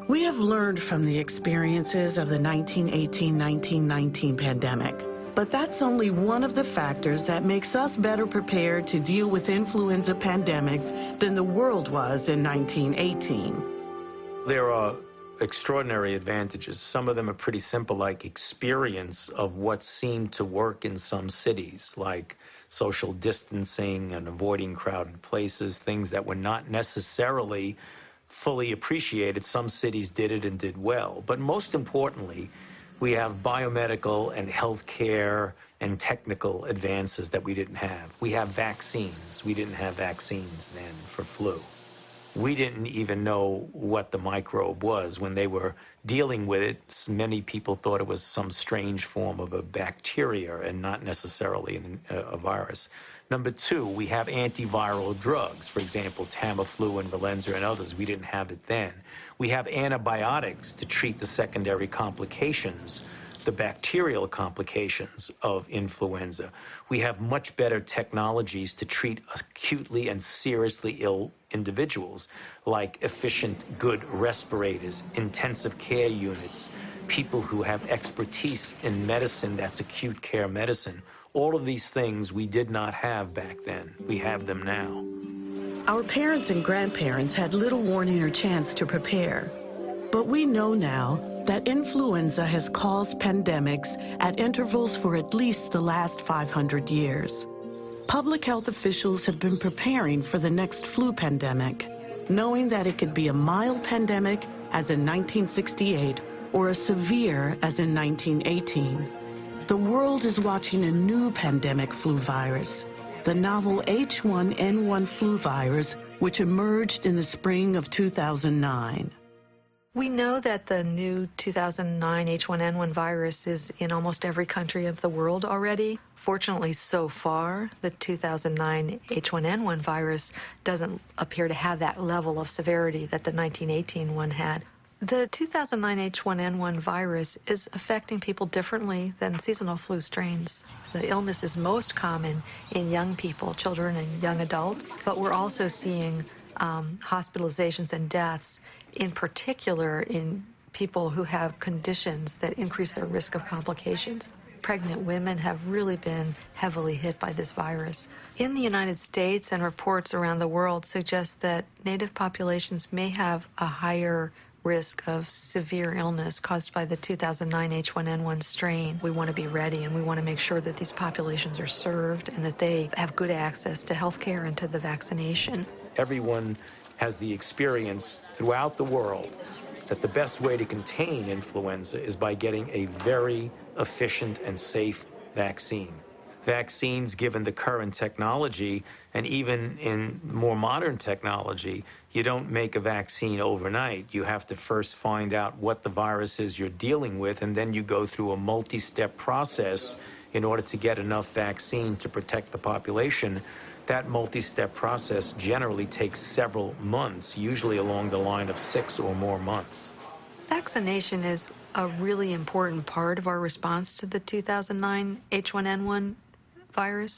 We have learned from the experiences of the 1918-1919 pandemic, but that's only one of the factors that makes us better prepared to deal with influenza pandemics than the world was in 1918. There are extraordinary advantages. Some of them are pretty simple, like experience of what seemed to work in some cities, like social distancing and avoiding crowded places, things that were not necessarily fully appreciated. Some cities did it and did well. But most importantly, we have biomedical and healthcare and technical advances that we didn't have. We have vaccines. We didn't have vaccines then for flu. We didn't even know what the microbe was. When they were dealing with it, many people thought it was some strange form of a bacteria and not necessarily a virus. Number two, we have antiviral drugs, for example, Tamiflu and Valenza and others. We didn't have it then. We have antibiotics to treat the secondary complications, the bacterial complications of influenza. We have much better technologies to treat acutely and seriously ill individuals, like efficient, good respirators, intensive care units, people who have expertise in medicine that's acute care medicine. All of these things we did not have back then. We have them now. Our parents and grandparents had little warning or chance to prepare. But we know now that influenza has caused pandemics at intervals for at least the last 500 years. Public health officials have been preparing for the next flu pandemic, knowing that it could be a mild pandemic, as in 1968, or a severe, as in 1918. The world is watching a new pandemic flu virus, the novel H1N1 flu virus, which emerged in the spring of 2009. We know that the new 2009 H1N1 virus is in almost every country of the world already. Fortunately, so far, the 2009 H1N1 virus doesn't appear to have that level of severity that the 1918 one had. The 2009 H1N1 virus is affecting people differently than seasonal flu strains. The illness is most common in young people, children and young adults, but we're also seeing hospitalizations and deaths, in particular in people who have conditions that increase their risk of complications. Pregnant women have really been heavily hit by this virus. In the United States, and reports around the world suggest that native populations may have a higher risk of severe illness caused by the 2009 H1N1 strain. We want to be ready, and we want to make sure that these populations are served and that they have good access to health care and to the vaccination. Everyone has the experience throughout the world that the best way to contain influenza is by getting a very efficient and safe vaccine. Vaccines, given the current technology, and even in more modern technology, you don't make a vaccine overnight. You have to first find out what the virus is you're dealing with, and then you go through a multi-step process in order to get enough vaccine to protect the population. That multi-step process generally takes several months, usually along the line of 6 or more months. Vaccination is a really important part of our response to the 2009 H1N1 virus,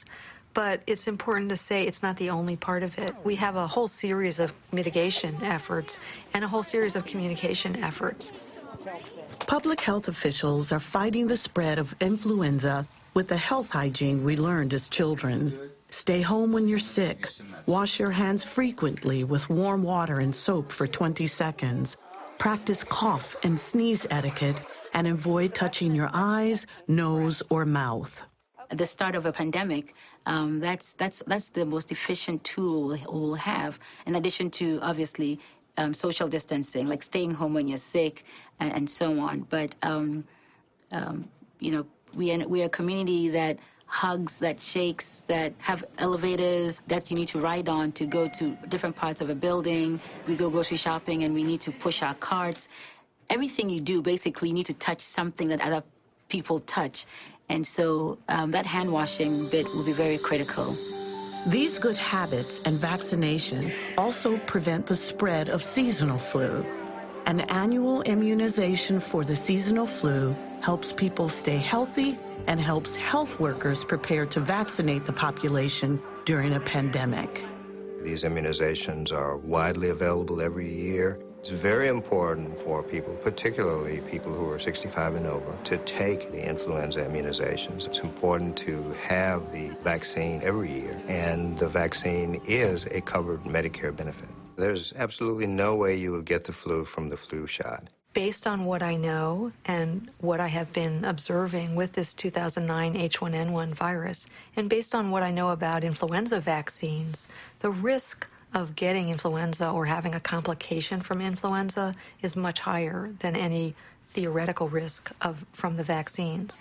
but it's important to say it's not the only part of it. We have a whole series of mitigation efforts and a whole series of communication efforts. Public health officials are fighting the spread of influenza with the health hygiene we learned as children. Stay home when you're sick. Wash your hands frequently with warm water and soap for 20 seconds. Practice cough and sneeze etiquette and avoid touching your eyes, nose, or mouth. At the start of a pandemic, that's the most efficient tool we'll have, in addition to, obviously, social distancing, like staying home when you're sick and so on. But, you know, we're a community that hugs, that shakes, that have elevators that you need to ride on to go to different parts of a building. We go grocery shopping and we need to push our carts. Everything you do, basically, you need to touch something that other people touch. And so that hand washing bit will be very critical. These good habits and vaccination also prevent the spread of seasonal flu. An annual immunization for the seasonal flu helps people stay healthy and helps health workers prepare to vaccinate the population during a pandemic. These immunizations are widely available every year. It's very important for people, particularly people who are 65 and over, to take the influenza immunizations. It's important to have the vaccine every year, and the vaccine is a covered Medicare benefit. There's absolutely no way you will get the flu from the flu shot. Based on what I know and what I have been observing with this 2009 H1N1 virus, and based on what I know about influenza vaccines, the risk of getting influenza or having a complication from influenza is much higher than any theoretical risk from the vaccines.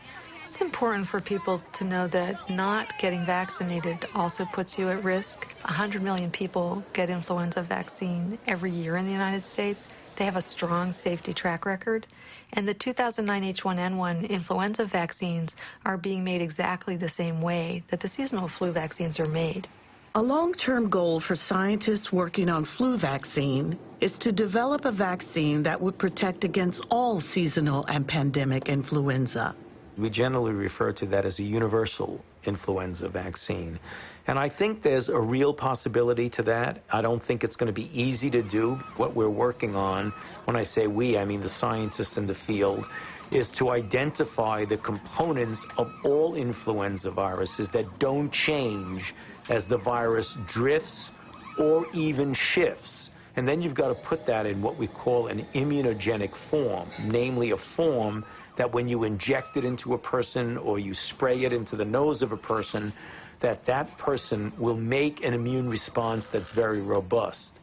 It's important for people to know that not getting vaccinated also puts you at risk. 100 million people get influenza vaccine every year in the United States. They have a strong safety track record. And the 2009 H1N1 influenza vaccines are being made exactly the same way that the seasonal flu vaccines are made. A long-term goal for scientists working on flu vaccine is to develop a vaccine that would protect against all seasonal and pandemic influenza. We generally refer to that as a universal influenza vaccine. And I think there's a real possibility to that. I don't think it's going to be easy to do. What we're working on, when I say we, I mean the scientists in the field, is to identify the components of all influenza viruses that don't change as the virus drifts or even shifts. And then you've got to put that in what we call an immunogenic form, namely a form that when you inject it into a person or you spray it into the nose of a person, that person will make an immune response that's very robust.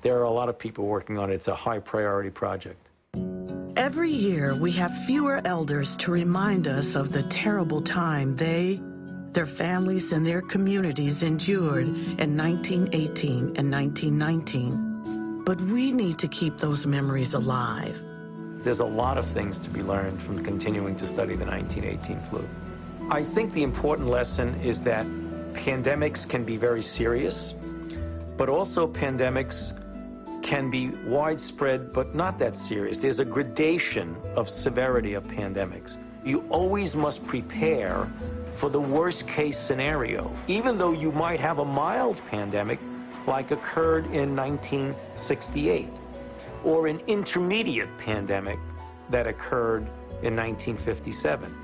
There are a lot of people working on it. It's a high priority project. Every year we have fewer elders to remind us of the terrible time they, their families, and their communities endured in 1918 and 1919. But we need to keep those memories alive. There's a lot of things to be learned from continuing to study the 1918 flu. I think the important lesson is that pandemics can be very serious, but also pandemics can be widespread but not that serious. There's a gradation of severity of pandemics. You always must prepare for the worst case scenario. Even though you might have a mild pandemic, like occurred in 1968, or an intermediate pandemic that occurred in 1957.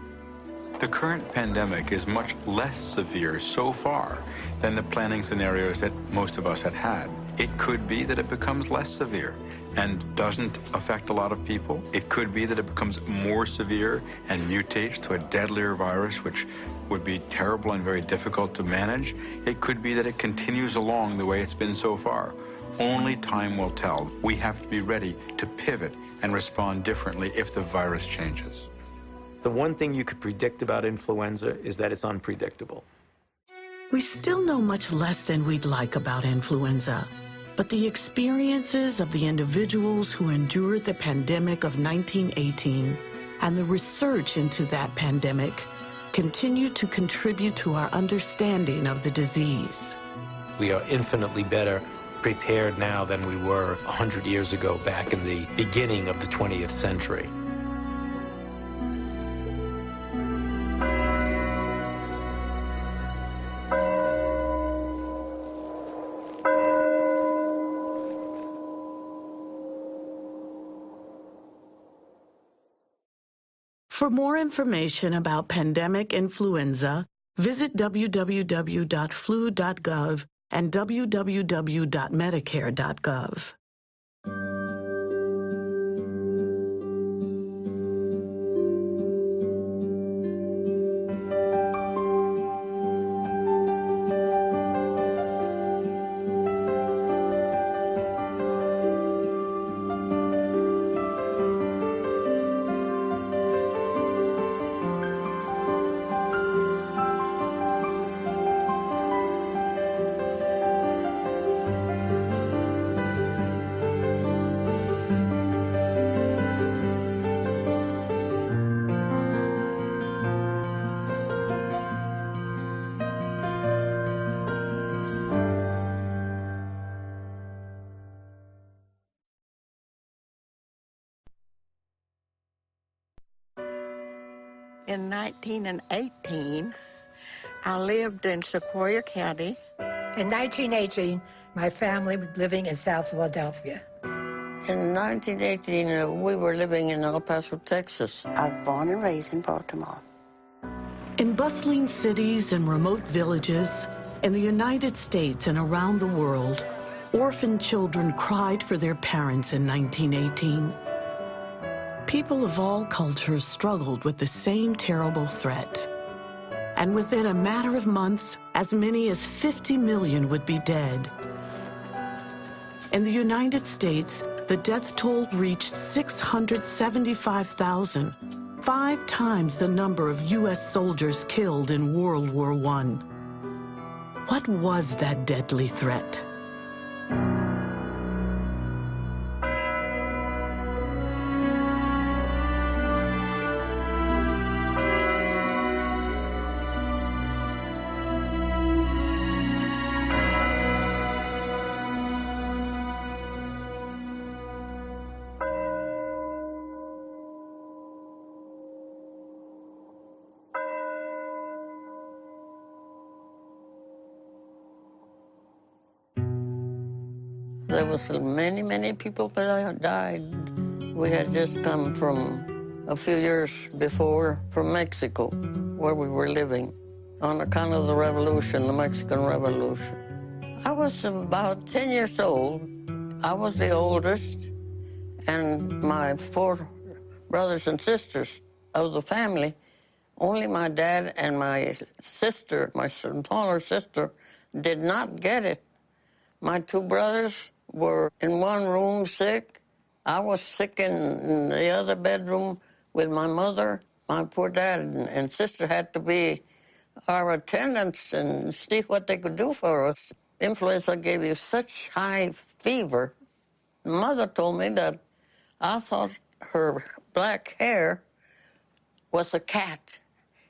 The current pandemic is much less severe so far than the planning scenarios that most of us had had. It could be that it becomes less severe and doesn't affect a lot of people. It could be that it becomes more severe and mutates to a deadlier virus, which would be terrible and very difficult to manage. It could be that it continues along the way it's been so far. Only time will tell. We have to be ready to pivot and respond differently if the virus changes. The one thing you could predict about influenza is that it's unpredictable. We still know much less than we'd like about influenza, but the experiences of the individuals who endured the pandemic of 1918 and the research into that pandemic continue to contribute to our understanding of the disease. We are infinitely better prepared now than we were 100 years ago, back in the beginning of the 20th century. For more information about pandemic influenza, visit www.flu.gov and www.medicare.gov. In 1918, I lived in Sequoia County. In 1918, my family was living in South Philadelphia. In 1918, we were living in El Paso, Texas. I was born and raised in Baltimore. In bustling cities and remote villages, in the United States and around the world, orphan children cried for their parents in 1918. People of all cultures struggled with the same terrible threat. And within a matter of months, as many as 50 million would be dead. In the United States, the death toll reached 675,000, 5 times the number of U.S. soldiers killed in World War I. What was that deadly threat? There was many people that died. We had just come from a few years before from Mexico, where we were living, on account of the revolution, the Mexican Revolution. I was about 10 years old. I was the oldest, and my 4 brothers and sisters of the family, only my dad and my sister, my smaller sister, did not get it. My 2 brothers were in one room sick. I was sick in the other bedroom with my mother. My poor dad and sister had to be our attendants and see what they could do for us. Influenza gave you such high fever. Mother told me that I thought her black hair was a cat,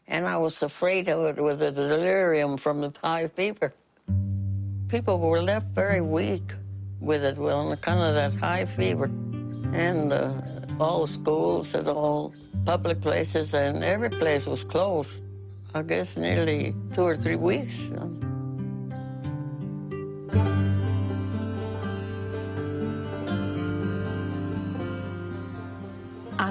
and I was afraid of it with the delirium from the high fever. People were left very weak with it, well, on account of that high fever. And all schools and all public places and every place was closed, I guess nearly 2 or 3 weeks.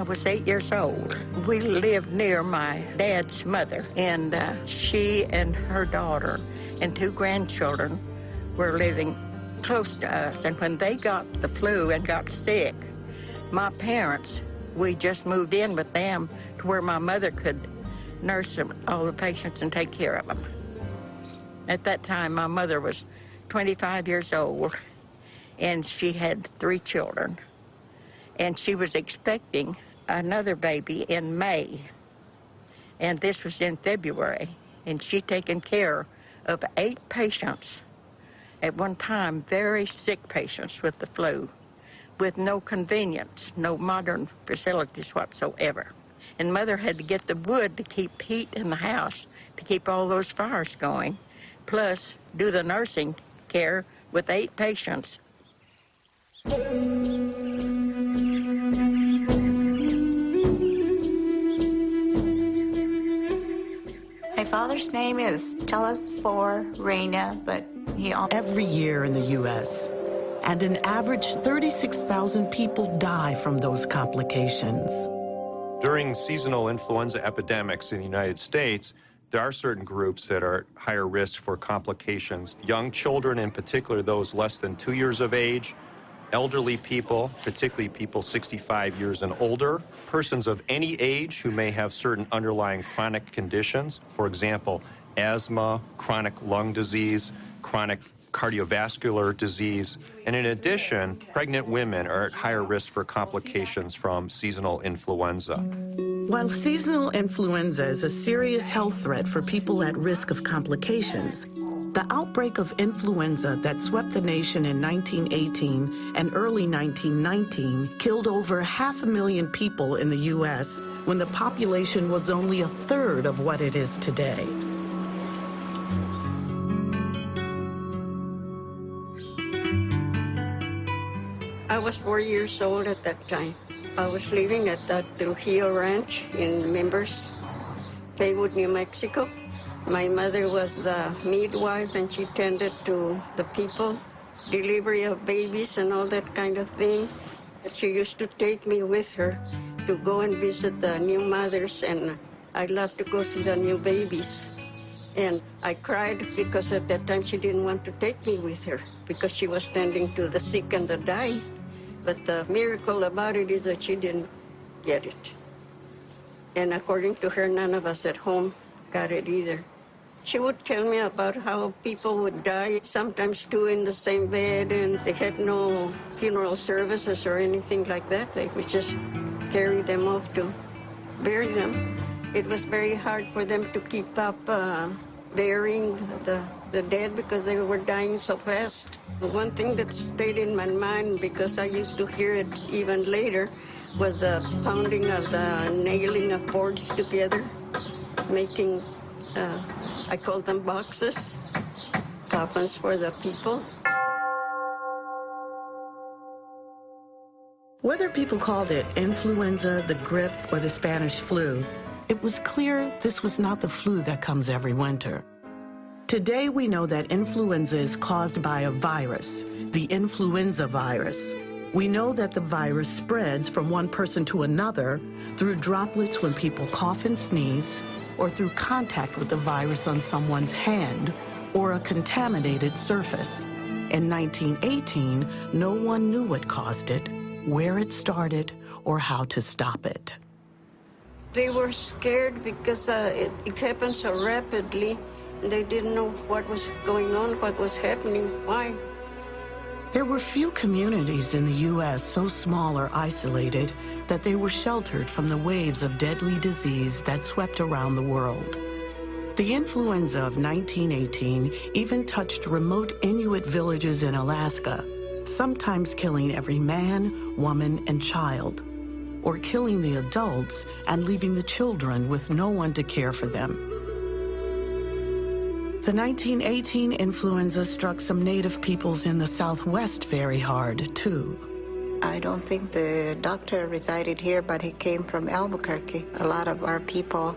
I was 8 years old. We lived near my dad's mother, and she and her daughter and 2 grandchildren were living close to us. And when they got the flu and got sick, my parents, we just moved in with them to where my mother could nurse them, all the patients and take care of them. At that time, my mother was 25 years old, and she had 3 children. And she was expecting another baby in May. And this was in February. And she'd taken care of 8 patients at one time, very sick patients with the flu, with no convenience, no modern facilities whatsoever. And Mother had to get the wood to keep heat in the house, to keep all those fires going, plus do the nursing care with 8 patients. My father's name is Teles Reina, but he... Every year in the U.S., and an average 36,000 people die from those complications. During seasonal influenza epidemics in the United States, there are certain groups that are higher risk for complications. Young children, in particular those less than 2 years of age, elderly people, particularly people 65 years and older, persons of any age who may have certain underlying chronic conditions, for example, asthma, chronic lung disease, chronic cardiovascular disease, and in addition, pregnant women are at higher risk for complications from seasonal influenza. While seasonal influenza is a serious health threat for people at risk of complications, the outbreak of influenza that swept the nation in 1918 and early 1919 killed over 500,000 people in the U.S. when the population was only 1/3 of what it is today. I was 4 years old at that time. I was living at the Trujillo Ranch in Members, Haywood, New Mexico. My mother was the midwife, and she tended to the people, delivery of babies and all that kind of thing. She used to take me with her to go and visit the new mothers, and I loved to go see the new babies. And I cried because at that time she didn't want to take me with her because she was tending to the sick and the dying. But the miracle about it is that she didn't get it. And according to her, none of us at home got it either. She would tell me about how people would die, sometimes 2 in the same bed, and they had no funeral services or anything like that. They would just carry them off to bury them. It was very hard for them to keep up burying the dead because they were dying so fast. One thing that stayed in my mind, because I used to hear it even later, was the pounding of the nailing of boards together, making, I call them boxes, coffins for the people. Whether people called it influenza, the grip, or the Spanish flu, it was clear this was not the flu that comes every winter. Today we know that influenza is caused by a virus, the influenza virus. We know that the virus spreads from one person to another through droplets when people cough and sneeze, or through contact with the virus on someone's hand or a contaminated surface. In 1918, no one knew what caused it, where it started, or how to stop it. They were scared because it happened so rapidly. They didn't know what was going on, what was happening, why. There were few communities in the U.S. so small or isolated that they were sheltered from the waves of deadly disease that swept around the world. The influenza of 1918 even touched remote Inuit villages in Alaska, sometimes killing every man, woman, and child, or killing the adults and leaving the children with no one to care for them. The 1918 influenza struck some native peoples in the Southwest very hard, too. I don't think the doctor resided here, but he came from Albuquerque. A lot of our people,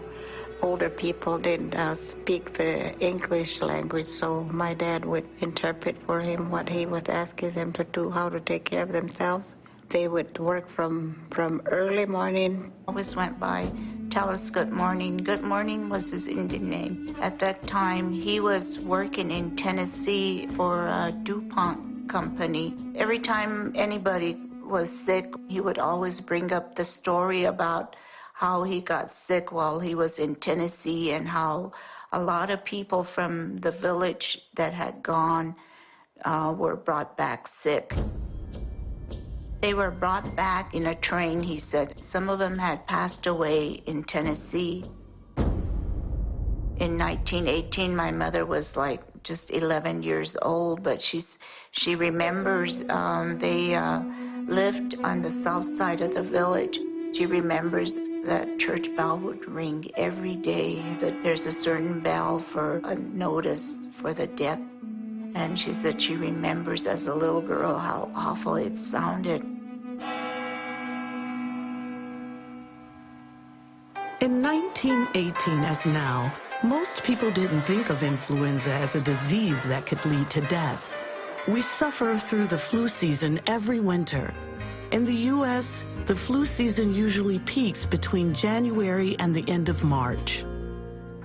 older people, didn't speak the English language, so my dad would interpret for him what he was asking them to do, how to take care of themselves. They would work from early morning. Always went by, tell us good morning. Good morning was his Indian name. At that time, he was working in Tennessee for a DuPont company. Every time anybody was sick, he would always bring up the story about how he got sick while he was in Tennessee and how a lot of people from the village that had gone were brought back sick. They were brought back in a train, he said. Some of them had passed away in Tennessee. In 1918, my mother was like just 11 years old, but she remembers they lived on the south side of the village. She remembers that church bell would ring every day, that there's a certain bell for a notice for the death. And she said she remembers as a little girl how awful it sounded. In 1918, as now, most people didn't think of influenza as a disease that could lead to death. We suffer through the flu season every winter. In the U.S., the flu season usually peaks between January and the end of March.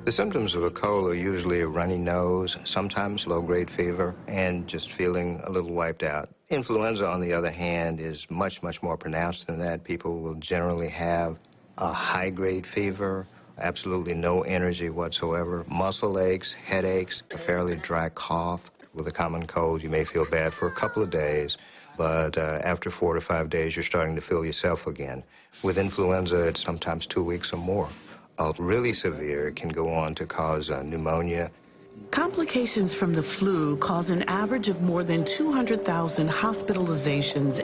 The symptoms of a cold are usually a runny nose, sometimes low-grade fever, and just feeling a little wiped out. Influenza, on the other hand, is much, much more pronounced than that. People will generally have a high-grade fever, absolutely no energy whatsoever, muscle aches, headaches, a fairly dry cough. With a common cold, you may feel bad for a couple of days, but after 4 to 5 days, you're starting to feel yourself again. With influenza, it's sometimes 2 weeks or more. Really severe, it can go on to cause pneumonia. Complications from the flu cause an average of more than 200,000 hospitalizations